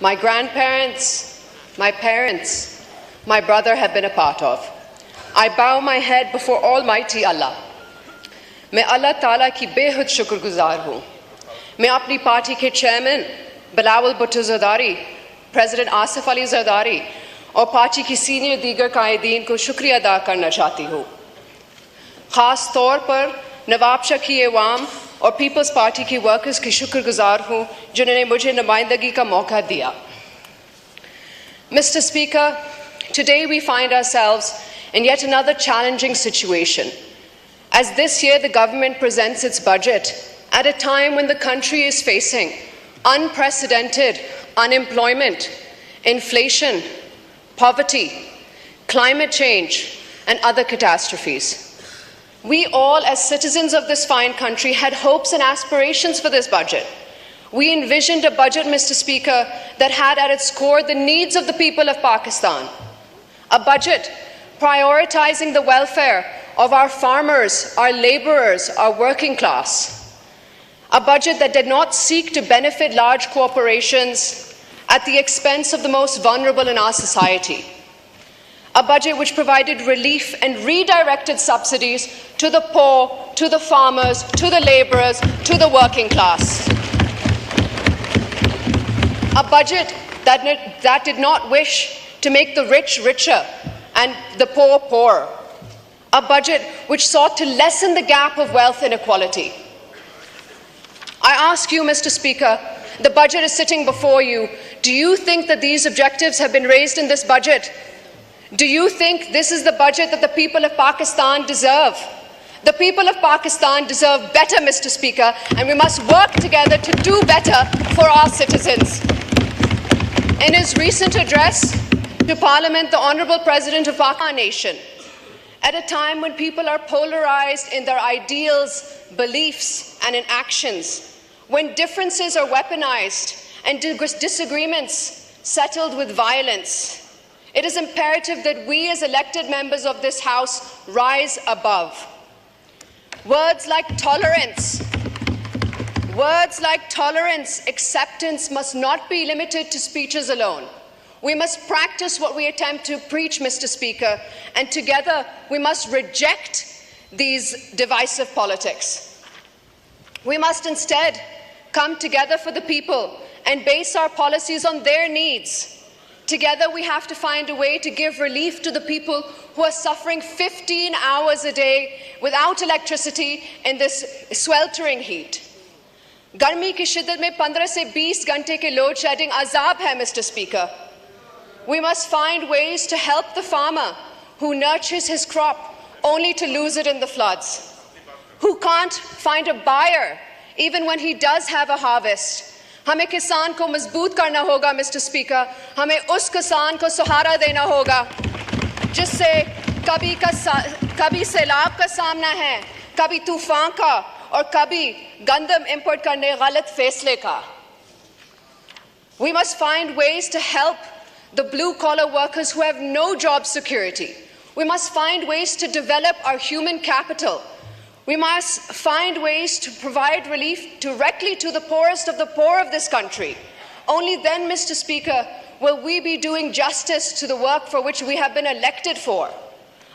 my grandparents, my parents, my brother have been a part of. I bow my head before Almighty Allah. मैं अल्लाह ताला की बेहद शुक्रगुजार हूँ. मैं अपनी पार्टी के चेयरमैन बिलावल भुट्टो ज़रदारी, प्रेसिडेंट आसिफ अली ज़रदारी और पार्टी की सीनियर दीगर कायदीन को शुक्रिया अदा करना चाहती हूँ. ख़ास तौर पर नवाब शाह की अवाम और पीपल्स पार्टी की वर्कर्स की शुक्रगुजार हूँ जिन्होंने मुझे नुमाइंदगी का मौका दिया. Mr. Speaker, today we find ourselves in yet another challenging situation, as this year the government presents its budget at a time when the country is facing unprecedented unemployment, inflation, poverty, climate change, and other catastrophes. We all, as citizens of this fine country, had hopes and aspirations for this budget. We envisioned a budget, Mr. Speaker, that had at its core the needs of the people of Pakistan. A budget prioritizing the welfare of our farmers, our laborers, our working class. A budget that did not seek to benefit large corporations at the expense of the most vulnerable in our society. A budget which provided relief and redirected subsidies to the poor, to the farmers, to the laborers, to the working class. A budget that did not wish to make the rich richer and the poor poorer. A budget which sought to lessen the gap of wealth inequality. I ask you, Mr. Speaker, the budget is sitting before you. Do you think that these objectives have been raised in this budget? Do you think this is the budget that the people of Pakistan deserve? The people of Pakistan deserve better, Mr. Speaker, and we must work together to do better for our citizens. In his recent address to Parliament, the Honourable President of our nation, at a time when people are polarised in their ideals, beliefs, and in actions, when differences are weaponised and disagreements settled with violence, it is imperative that we as elected members of this House rise above. Words like tolerance, acceptance must not be limited to speeches alone. We must practice what we attempt to preach, Mr. Speaker, and together we must reject these divisive politics. We must instead come together for the people and base our policies on their needs. Together we have to find a way to give relief to the people who are suffering 15 hours a day without electricity in this sweltering heat. गर्मी की शिद्दत में 15 से 20 घंटे के load shedding अजाब है, Mr. Speaker. We must find ways to help the farmer who nurtures his crop only to lose it in the floods, who can't find a buyer even when he does have a harvest. हमें किसान को मजबूत करना होगा, Mr. Speaker. हमें उस किसान को सहारा देना होगा जिससे कभी सैलाब का सामना है, कभी तूफान का और कभी गंदम इंपोर्ट करने गलत फैसले का. We must find ways to help the blue-collar workers who have no job security. We must find ways to develop our human capital. We must find ways to provide relief directly to the poorest of the poor of this country. Only then, Mr. Speaker, will we be doing justice to the work for which we have been elected for.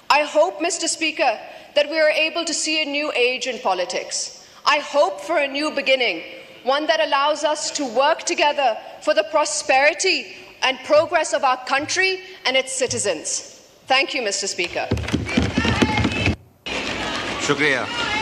I hope, Mr. Speaker, that we are able to see a new age in politics. I hope for a new beginning, one that allows us to work together for the prosperity and progress of our country and its citizens. Thank you, Mr. Speaker. Shukriya.